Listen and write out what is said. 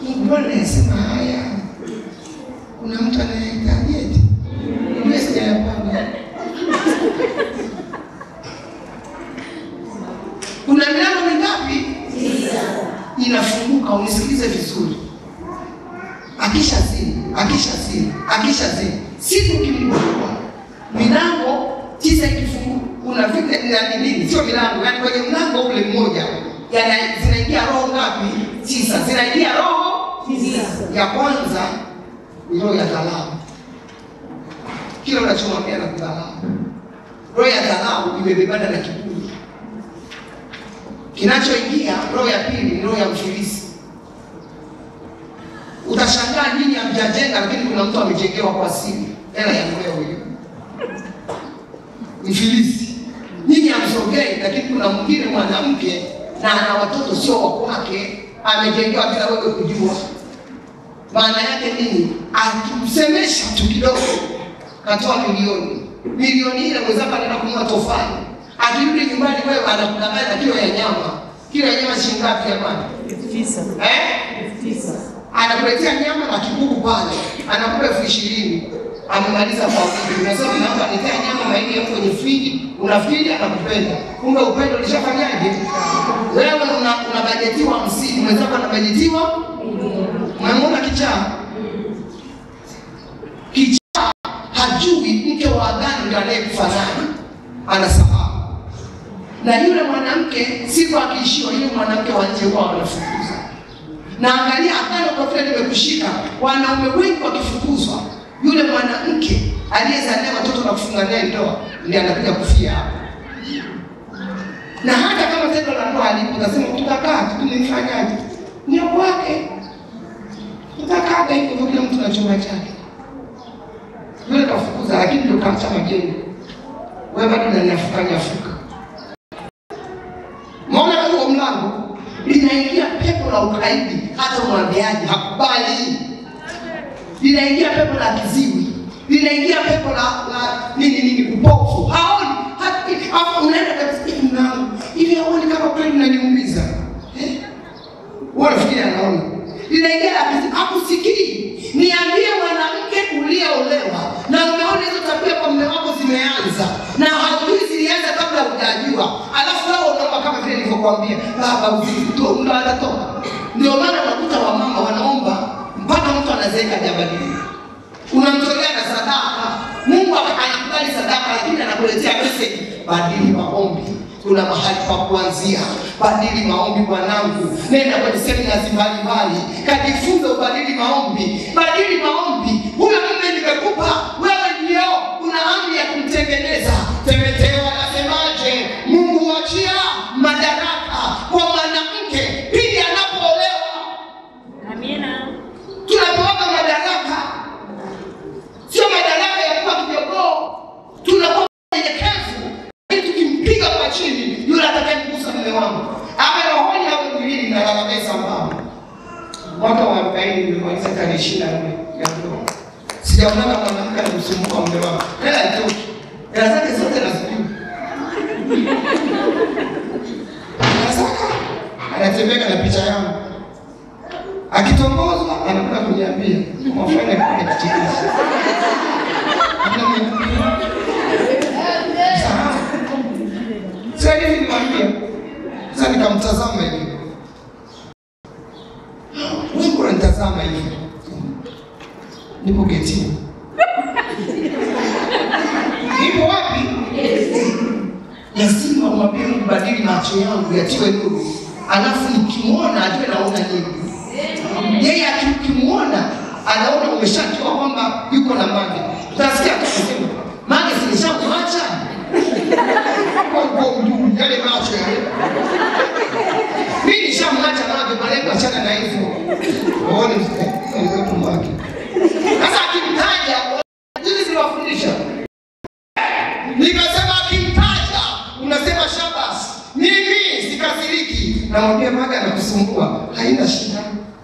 Mbona nasema haya? Kuna mtu anayehitaji eti? Mimi sijayapanga. Kuna milango mingapi? 9. Inafunguka, unisikilize vizuri. Akisha zini. Siku kilipokua. Milango 9 ikifunguka. Kuna vile nini? Sio milango, yani kwenye mlango ule mmoja. Zinaingia roho ngapi? 9. Zinaingia roho 9. Ya kwanza ni roho ya dharau. Kila unachomwambia na kudharau. Roho ya dharau imebebana na kiburi. Kinachoingia roho ya pili ni roho ya ufilisi. Utashangaa nini hamjajenga lakini kuna mtu amejengewa kwa siri. Hela ya moyo huyo. Mfilisi. Nini hamsogei lakini kuna mwingine mwanamke na ana watoto sio wa kwake, amejengewa bila wewe kujua. Maana yake nini? Akimsemesha tu kidogo katoa milioni ile mwenzako anaenda kununua tofali. Akirudi nyumbani wewe anakudanganya kilo ya nyama. Kilo ya nyama shilingi ngapi jamani? 9. 9. Anakuletea nyama na kibubu pale. Anakupa 20,000. Amemaliza kwa wiki. Unasema naomba nitea nyama mahindi hapo kwenye friji. Unafikiri anakupenda. Kumbe upendo ulishafanyaje? Wewe una bajetiwa 50, mwenzako ana bajetiwa. Unaona kichaa? Kichaa hajui mke wa agano ndiye anayekufanana. Anasahau. Na yule mwanamke siku akiishiwa yule mwanamke wa nje wao wanafukuza. Na angalia agano kwa vile nimekushika, wanaume wengi wakifukuzwa, yule mwanamke aliyezaa watoto na kufunga naye ndoa ndiye anakuja kufia hapo. Na hata kama tendo la ndoa alipo nasema tutakaa tumefanyaje? Ni kwake. Tutakaa hivyo kila mtu na chumba chake. Yule kafukuza lakini ndio kaacha majengo. Wewe bado unanyafuka. Maana huo mlango linaingia pepo la ukaidi, hata umwambiaje hakubali. Linaingia pepo la kiziwi, linaingia pepo la nini kupofu. Haoni hata unaenda katika mlango. Hivi haoni kama kweli unaniumiza? Wewe unafikiri anaona? Linaingia la kiziwi, hakusikii. Niambie mwanamke uliyeolewa na umeona hizo tabia kwa mume wako zimeanza na haujui zilianza kabla hujajua. Alafu wewe unaomba kama vile nilivyokuambia, baba uzito ndo atatoka. Ndio maana unakuta wamama wanaomba mpaka mtu anazeeka hajabadilika. Unamtolea na sadaka, Mungu anakubali sadaka lakini anakuletea message, badili maombi. Kuna mahali pa kuanzia. Badili maombi mwanangu. Nenda kwenye semina mbalimbali, kajifunze ubadili maombi. Badili maombi. Huyo mume nimekupa, wewe ndio una amri ya kumtengeneza. Timotheo anasemaje? Mungu huachia madaraka kwa mwanamke pindi anapoolewa. Amina. Tunapoomba madaraka sio madaraka ya kuwa kidogo. Tunakuwa nyenyekevu. Tukimpiga kwa chini yule atakayemgusa mume wangu. Ama rohoni au mwilini na lalamesa mama. Mwaka wa 40 nilimaliza tarehe 24 ya ndoa. Sijaona mwanamke anamsumbuka mume wangu. Hela itoki. Hela zake zote nazijua. Sasa anatembea na picha yangu. Akitongozwa anakuja kuniambia, "Mwafanya kile kichekesho." Sasa hivi nimwambia. Sasa nikamtazama hivi. Wewe unanitazama hivi. Nipo getini. Nipo wapi? Lazima mwambie mbadili macho yangu yatiwe nuru. Alafu nikimuona ajue naona nini. Yeye akimuona anaona umeshajua kwamba yuko na Mange. Utasikia akisema, "Mange sinishakuacha." Kwa mjuu yale macho yale. Mimi nishamwacha Mange malengo achana na hivyo. Uone mtu Mange. Sasa akimtaja hizi ziwafundisha. Nikasema akimtaja unasema shabas. Mimi sikasiriki. Namwambia Mange anakusumbua. Haina shida.